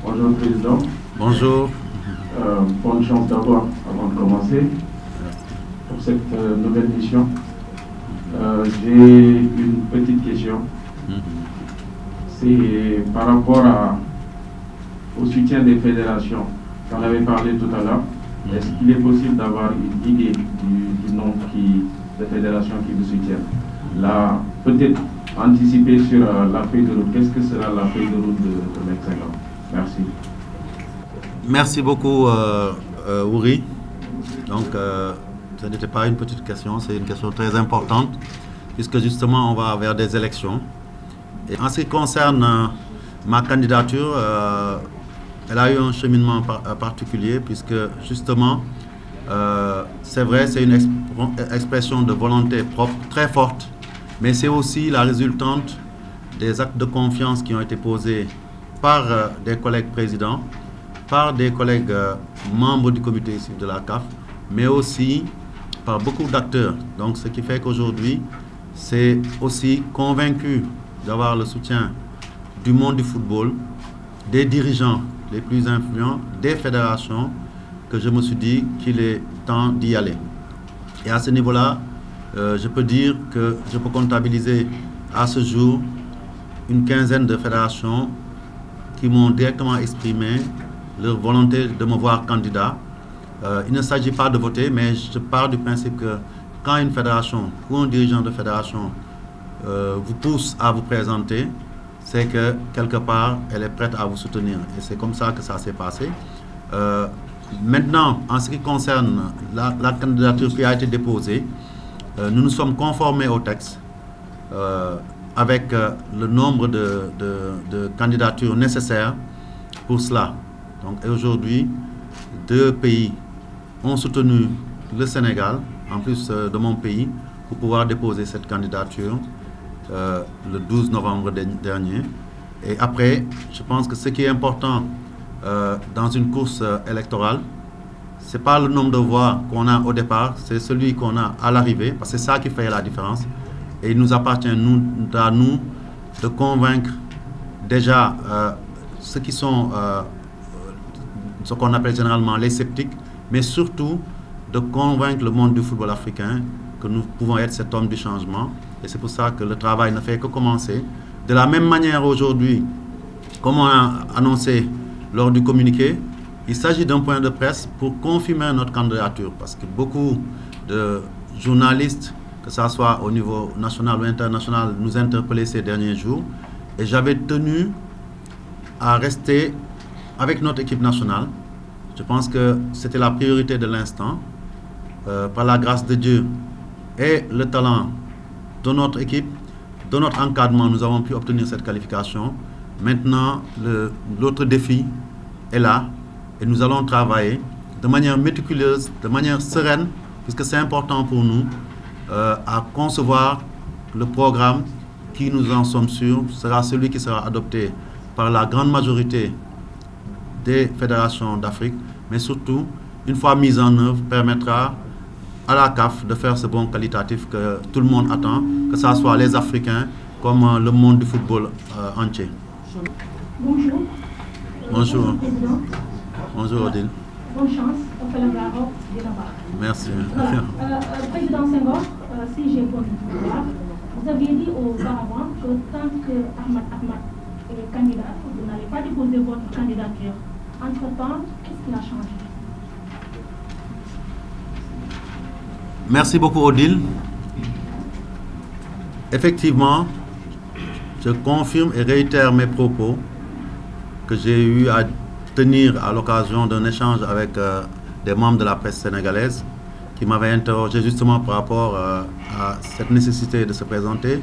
Bonjour Président. Bonjour. Bonne chance d'abord avant de commencer pour cette nouvelle mission. J'ai une petite question. C'est par rapport au soutien des fédérations. J'en avais parlé tout à l'heure. Est-ce qu'il est possible d'avoir une idée du nombre de fédérations qui vous soutiennent? Là, peut-être anticiper sur la feuille de route. Qu'est-ce que sera la feuille de route de Metzenga? Merci. Merci beaucoup, Ouri. Donc, ce n'était pas une petite question, c'est une question très importante, puisque justement, on va vers des élections. Et en ce qui concerne ma candidature, elle a eu un cheminement particulier, puisque justement, c'est vrai, c'est une expression de volonté propre très forte, mais c'est aussi la résultante des actes de confiance qui ont été posés par des collègues présidents, par des collègues membres du comité exécutif de la CAF, mais aussi par beaucoup d'acteurs. Donc, ce qui fait qu'aujourd'hui, c'est aussi convaincu d'avoir le soutien du monde du football, des dirigeants les plus influents, des fédérations, que je me suis dit qu'il est temps d'y aller. Et à ce niveau-là, je peux dire que je peux comptabiliser à ce jour une quinzaine de fédérations qui m'ont directement exprimé leur volonté de me voir candidat. Il ne s'agit pas de voter, mais je pars du principe que quand une fédération ou un dirigeant de fédération vous pousse à vous présenter, c'est que quelque part, elle est prête à vous soutenir. Et c'est comme ça que ça s'est passé. Maintenant, en ce qui concerne la candidature qui a été déposée, nous nous sommes conformés au texte avec le nombre de candidatures nécessaires pour cela. Donc aujourd'hui, 2 pays ont soutenu le Sénégal, en plus de mon pays, pour pouvoir déposer cette candidature le 12 novembre dernier. Et après, je pense que ce qui est important dans une course électorale, ce n'est pas le nombre de voix qu'on a au départ, c'est celui qu'on a à l'arrivée, parce que c'est ça qui fait la différence. Et il nous appartient, à nous, de convaincre déjà ceux qui sont ce qu'on appelle généralement les sceptiques, mais surtout de convaincre le monde du football africain que nous pouvons être cet homme du changement. Et c'est pour ça que le travail ne fait que commencer. De la même manière aujourd'hui, comme on a annoncé lors du communiqué, il s'agit d'un point de presse pour confirmer notre candidature, parce que beaucoup de journalistes, que ce soit au niveau national ou international, nous interpellaient ces derniers jours. Et j'avais tenu à rester avec notre équipe nationale. Je pense que c'était la priorité de l'instant. Par la grâce de Dieu et le talent de notre équipe, de notre encadrement, nous avons pu obtenir cette qualification. Maintenant, l'autre défi est là et nous allons travailler de manière méticuleuse, de manière sereine, puisque c'est important pour nous, à concevoir le programme qui, nous en sommes sûrs, sera celui qui sera adopté par la grande majorité des fédérations d'Afrique, mais surtout, une fois mise en œuvre, permettra à la CAF de faire ce bond qualitatif que tout le monde attend, que ce soit les Africains comme le monde du football entier. Bonjour. Bonjour. Bonjour Odile. Bonne chance, on fait la barre de là-bas. Merci. Voilà. Président Senghor, si j'ai bonne mémoire, vous aviez dit auparavant que tant que Ahmad est candidat, vous n'allez pas déposer votre candidature. Entre-temps, qu'est-ce qui a changé? Merci beaucoup Odile. Effectivement, je confirme et réitère mes propos que j'ai eu à tenir à l'occasion d'un échange avec des membres de la presse sénégalaise qui m'avaient interrogé justement par rapport à cette nécessité de se présenter.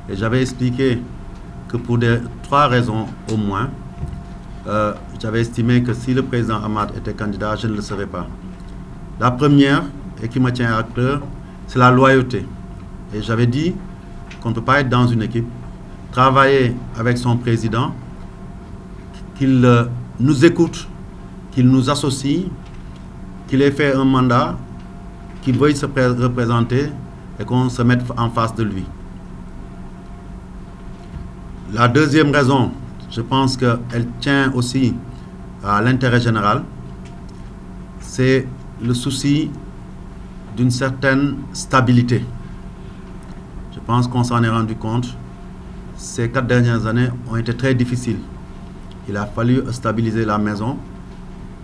Et j'avais expliqué que pour 3 raisons au moins, j'avais estimé que si le président Ahmad était candidat, je ne le serais pas. La première, et qui me tient à cœur, c'est la loyauté. Et j'avais dit qu'on ne peut pas être dans une équipe, travailler avec son président, qu'il nous écoute, qu'il nous associe, qu'il ait fait un mandat, qu'il veuille se représenter et qu'on se mette en face de lui. La deuxième raison, je pense qu'elle tient aussi à l'intérêt général, c'est le souci d'une certaine stabilité. Je pense qu'on s'en est rendu compte. Ces 4 dernières années ont été très difficiles. Il a fallu stabiliser la maison.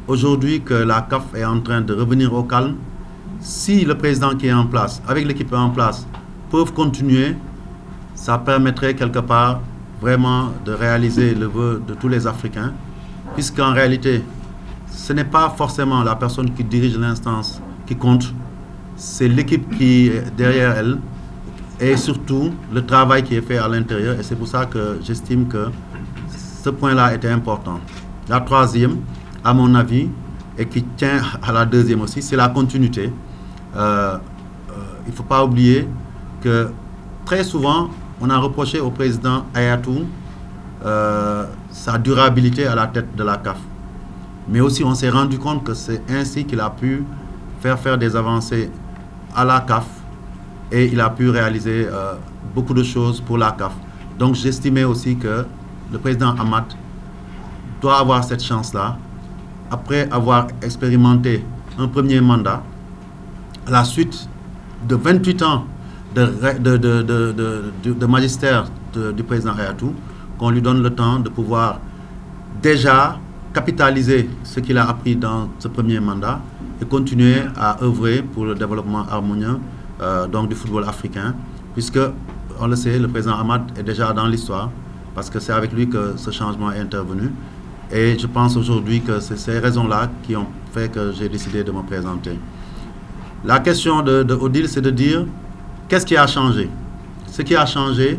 Aujourd'hui que la CAF est en train de revenir au calme, si le président qui est en place, avec l'équipe en place, peuvent continuer, ça permettrait quelque part vraiment de réaliser le vœu de tous les Africains, puisqu'en réalité, ce n'est pas forcément la personne qui dirige l'instance qui compte, c'est l'équipe qui est derrière elle et surtout le travail qui est fait à l'intérieur. Et c'est pour ça que j'estime que ce point-là était important. La troisième, à mon avis, et qui tient à la deuxième aussi, c'est la continuité. Il ne faut pas oublier que très souvent, on a reproché au président Hayatou sa durabilité à la tête de la CAF. Mais aussi, on s'est rendu compte que c'est ainsi qu'il a pu faire des avancées à la CAF et il a pu réaliser beaucoup de choses pour la CAF. Donc, j'estimais aussi que le président Hamad doit avoir cette chance-là, après avoir expérimenté un premier mandat, à la suite de 28 ans de magistère du président Hayatou, qu'on lui donne le temps de pouvoir déjà capitaliser ce qu'il a appris dans ce premier mandat et continuer à œuvrer pour le développement harmonieux donc du football africain, puisque, on le sait, le président Hamad est déjà dans l'histoire, parce que c'est avec lui que ce changement est intervenu. Et je pense aujourd'hui que c'est ces raisons-là qui ont fait que j'ai décidé de me présenter. La question de Odile, c'est de dire qu'est-ce qui a changé. Ce qui a changé,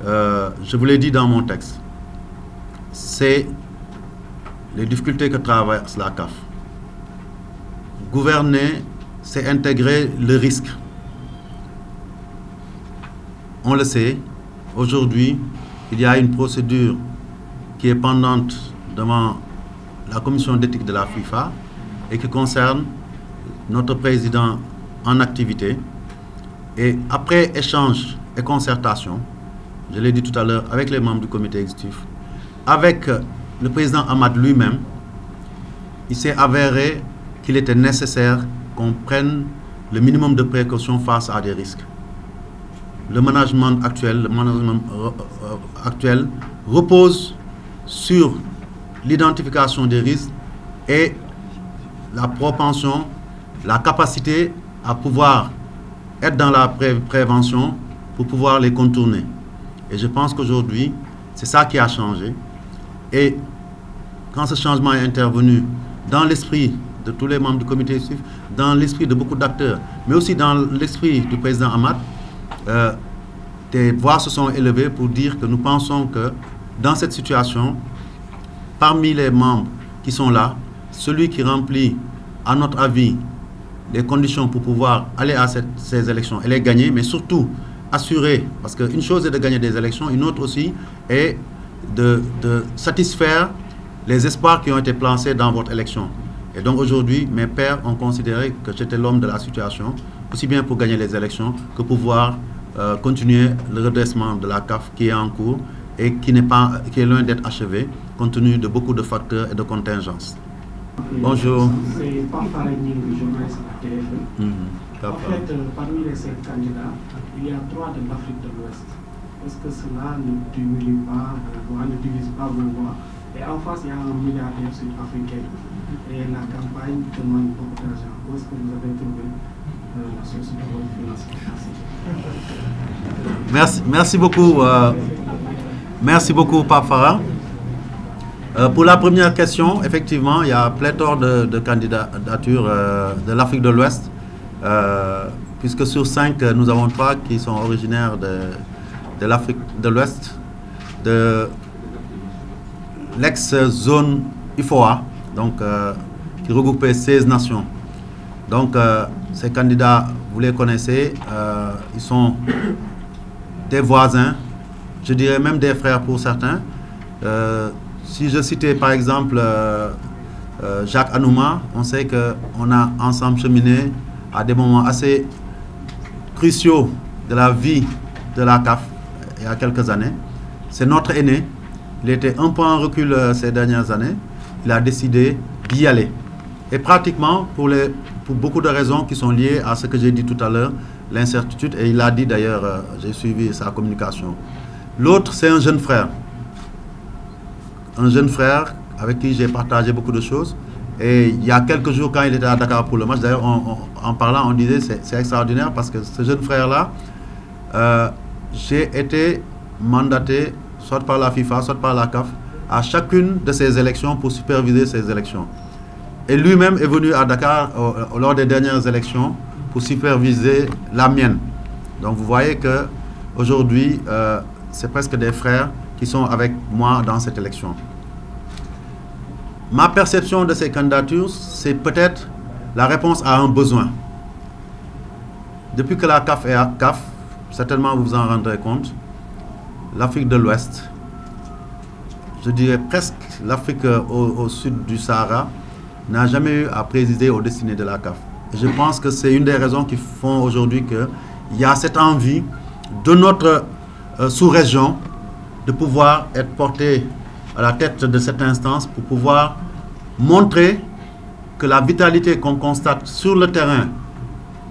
je vous l'ai dit dans mon texte, c'est les difficultés que traverse la CAF. Gouverner, c'est intégrer le risque. On le sait, aujourd'hui, il y a une procédure qui est pendante devant la commission d'éthique de la FIFA et qui concerne notre président en activité. Et après échange et concertation, je l'ai dit tout à l'heure, avec les membres du comité exécutif, avec le président Hamad lui-même, il s'est avéré qu'il était nécessaire qu'on prenne le minimum de précautions face à des risques. Le management actuel repose sur l'identification des risques et la propension, la capacité à pouvoir être dans la prévention pour pouvoir les contourner. Et je pense qu'aujourd'hui, c'est ça qui a changé. Et quand ce changement est intervenu dans l'esprit de tous les membres du comité exécutif, dans l'esprit de beaucoup d'acteurs, mais aussi dans l'esprit du président Hamad, des voix se sont élevées pour dire que nous pensons que dans cette situation, parmi les membres qui sont là, celui qui remplit, à notre avis, les conditions pour pouvoir aller à ces élections et les gagner, mais surtout assurer, parce qu'une chose est de gagner des élections, une autre aussi est de satisfaire les espoirs qui ont été placés dans votre élection. Et donc aujourd'hui, mes pairs ont considéré que j'étais l'homme de la situation, aussi bien pour gagner les élections que pour pouvoir continuer le redressement de la CAF qui est en cours et qui est loin d'être achevé, compte tenu de beaucoup de facteurs et de contingences. Bonjour. C'est pas pareil, journaliste à TFM. En fait, parmi les 5 candidats, il y a 3 de l'Afrique de l'Ouest. Est-ce que cela ne diminue pas vos voix, ne divise pas vos voix? Et en face, il y a un milliardaire sud-africain. Et la campagne demande beaucoup d'argent. Où est-ce que vous avez trouvé la source de votre financement? Merci beaucoup. Merci beaucoup, Pape Farah. Pour la première question, effectivement, il y a pléthore de candidatures de l'Afrique de l'Ouest, puisque sur 5, nous avons 3 qui sont originaires de l'Afrique de l'Ouest, de l'ex-zone IFOA, donc qui regroupait 16 nations. Donc, ces candidats, vous les connaissez, ils sont des voisins, je dirais même des frères pour certains. Si je citais par exemple Jacques Anouma, on sait qu'on a ensemble cheminé à des moments assez cruciaux de la vie de la CAF il y a quelques années. C'est notre aîné. Il était un peu en recul ces dernières années. il a décidé d'y aller. Et pratiquement, pour beaucoup de raisons qui sont liées à ce que j'ai dit tout à l'heure, l'incertitude, et il a dit d'ailleurs, j'ai suivi sa communication. L'autre, c'est un jeune frère. Un jeune frère avec qui j'ai partagé beaucoup de choses. Et il y a quelques jours, quand il était à Dakar pour le match, d'ailleurs, en parlant, on disait c'est extraordinaire parce que ce jeune frère-là, j'ai été mandaté, soit par la FIFA, soit par la CAF, à chacune de ces élections pour superviser ces élections. Et lui-même est venu à Dakar lors des dernières élections pour superviser la mienne. Donc vous voyez qu'aujourd'hui, c'est presque des frères qui sont avec moi dans cette élection. Ma perception de ces candidatures, c'est peut-être la réponse à un besoin. Depuis que la CAF est à CAF, certainement vous vous en rendrez compte, l'Afrique de l'Ouest, je dirais presque l'Afrique au sud du Sahara, n'a jamais eu à présider aux destinées de la CAF. Et je pense que c'est une des raisons qui font aujourd'hui qu'il y a cette envie de notre sous-région de pouvoir être porté à la tête de cette instance pour pouvoir montrer que la vitalité qu'on constate sur le terrain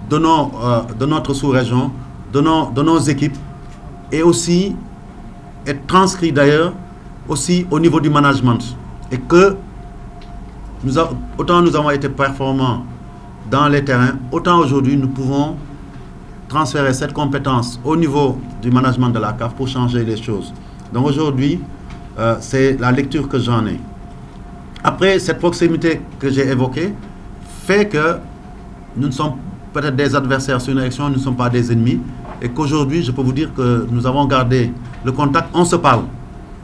de notre sous-région, de nos équipes, et aussi être transcrit d'ailleurs aussi au niveau du management. Et que autant nous avons été performants dans les terrains, autant aujourd'hui nous pouvons transférer cette compétence au niveau du management de la CAF pour changer les choses. Donc aujourd'hui, c'est la lecture que j'en ai. Après, cette proximité que j'ai évoquée fait que nous ne sommes peut-être des adversaires sur une élection, nous ne sommes pas des ennemis, et qu'aujourd'hui, je peux vous dire que nous avons gardé le contact, on se parle.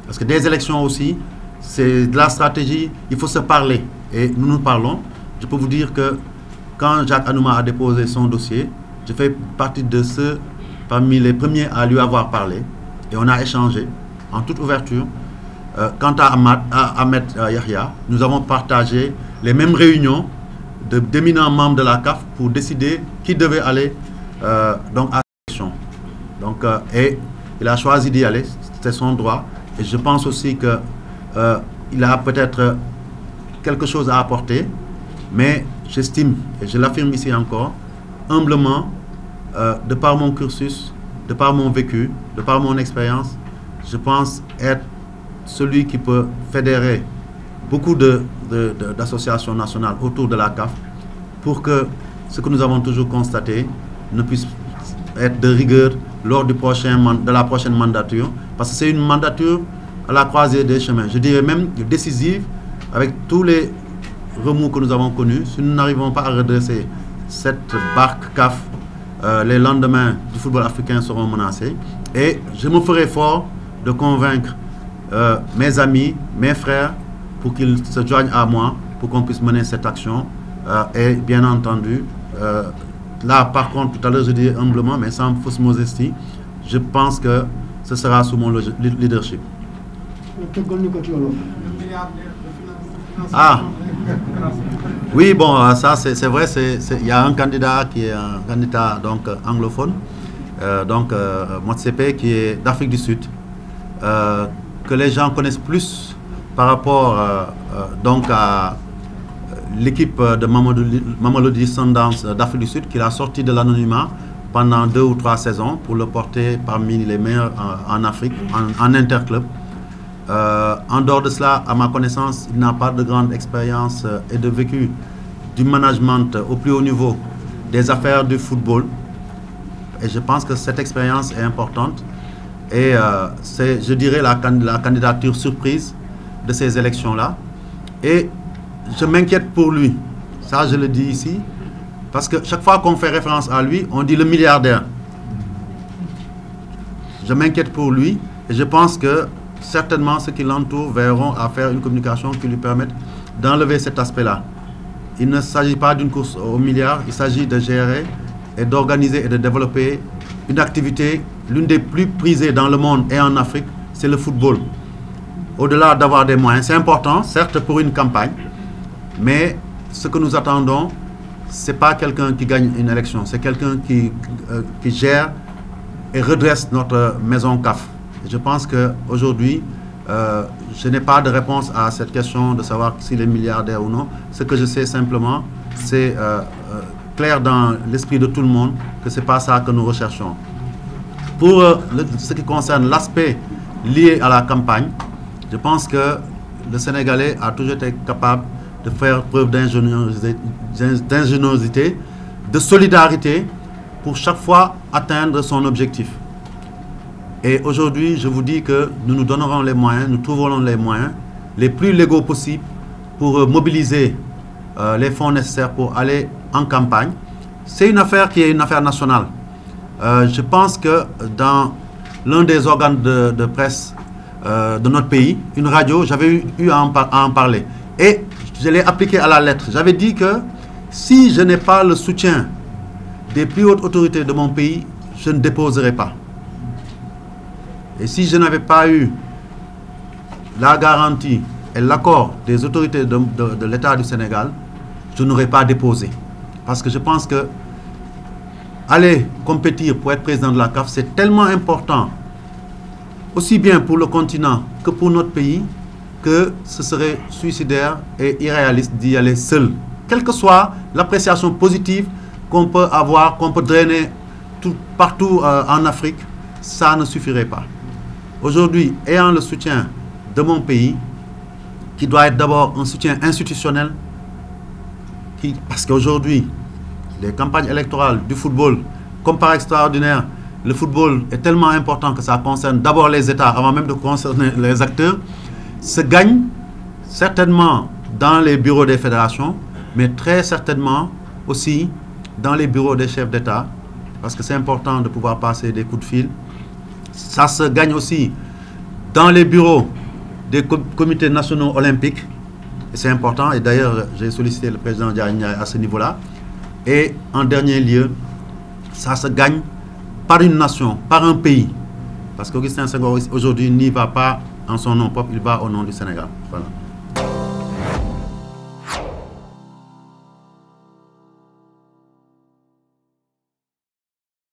Parce que des élections aussi, c'est de la stratégie, il faut se parler. Et nous nous parlons. Je peux vous dire que quand Jacques Anouma a déposé son dossier, je fais partie de ceux parmi les premiers à lui avoir parlé. Et on a échangé en toute ouverture. Quant à Ahmed Yahya, nous avons partagé les mêmes réunions d'éminents membres de la CAF pour décider qui devait aller donc à l'élection. Donc, et il a choisi d'y aller, c'était son droit. Et je pense aussi qu'il a peut-être quelque chose à apporter, mais j'estime, et je l'affirme ici encore, humblement, de par mon cursus, de par mon vécu, de par mon expérience, je pense être celui qui peut fédérer beaucoup d'associations nationales autour de la CAF pour que ce que nous avons toujours constaté ne puisse être de rigueur lors de la prochaine mandature, parce que c'est une mandature à la croisée des chemins, je dirais même décisive, avec tous les remous que nous avons connus. Si nous n'arrivons pas à redresser cette barque CAF, les lendemains du football africain seront menacés. Et je me ferai fort de convaincre mes amis, mes frères, pour qu'ils se joignent à moi, pour qu'on puisse mener cette action. Et bien entendu, là par contre, tout à l'heure je dis humblement, mais sans fausse modestie, je pense que ce sera sous mon leadership. Ah, oui, bon, ça c'est vrai, il y a un candidat qui est un candidat donc, anglophone, Motsepe, qui est d'Afrique du Sud, que les gens connaissent plus par rapport donc à l'équipe de Mamelodi Sundowns d'Afrique du Sud, qu'il a sorti de l'anonymat pendant 2 ou 3 saisons pour le porter parmi les meilleurs en Afrique, en interclub. En dehors de cela, à ma connaissance, il n'a pas de grande expérience et de vécu du management au plus haut niveau des affaires du football. Et je pense que cette expérience est importante. Et c'est, je dirais, la candidature surprise de ces élections-là. Et je m'inquiète pour lui. Ça, je le dis ici. Parce que chaque fois qu'on fait référence à lui, on dit le milliardaire. Je m'inquiète pour lui. Et je pense que certainement ceux qui l'entourent verront à faire une communication qui lui permette d'enlever cet aspect-là. Il ne s'agit pas d'une course au milliard, il s'agit de gérer et d'organiser et de développer une activité, l'une des plus prisées dans le monde et en Afrique, c'est le football. Au-delà d'avoir des moyens, c'est important, certes pour une campagne, mais ce que nous attendons, ce n'est pas quelqu'un qui gagne une élection, c'est quelqu'un qui gère et redresse notre maison CAF. Je pense qu'aujourd'hui, je n'ai pas de réponse à cette question de savoir s'il est milliardaire ou non. Ce que je sais simplement, c'est clair dans l'esprit de tout le monde que ce n'est pas ça que nous recherchons. Pour ce qui concerne l'aspect lié à la campagne, je pense que le Sénégalais a toujours été capable de faire preuve d'ingéniosité, de solidarité pour chaque fois atteindre son objectif. Et aujourd'hui, je vous dis que nous nous donnerons les moyens, nous trouverons les moyens les plus légaux possibles pour mobiliser les fonds nécessaires pour aller en campagne. C'est une affaire qui est une affaire nationale. Je pense que dans l'un des organes de presse de notre pays, une radio, j'avais eu à en parler. Et je l'ai appliqué à la lettre. J'avais dit que si je n'ai pas le soutien des plus hautes autorités de mon pays, je ne déposerai pas. Et si je n'avais pas eu la garantie et l'accord des autorités de l'État du Sénégal, je n'aurais pas déposé. Parce que je pense que aller compétir pour être président de la CAF, c'est tellement important, aussi bien pour le continent que pour notre pays, que ce serait suicidaire et irréaliste d'y aller seul. Quelle que soit l'appréciation positive qu'on peut avoir, qu'on peut drainer partout en Afrique, ça ne suffirait pas. Aujourd'hui, ayant le soutien de mon pays, qui doit être d'abord un soutien institutionnel, parce qu'aujourd'hui, les campagnes électorales du football, comme par extraordinaire, le football est tellement important que ça concerne d'abord les États, avant même de concerner les acteurs, se gagne certainement dans les bureaux des fédérations, mais très certainement aussi dans les bureaux des chefs d'État, parce que c'est important de pouvoir passer des coups de fil. Ça se gagne aussi dans les bureaux des comités nationaux olympiques. C'est important, et d'ailleurs, j'ai sollicité le président Diagne à ce niveau-là. Et en dernier lieu, ça se gagne par une nation, par un pays. Parce qu'Augustin Senghor, aujourd'hui, n'y va pas en son nom propre, il va au nom du Sénégal. Voilà.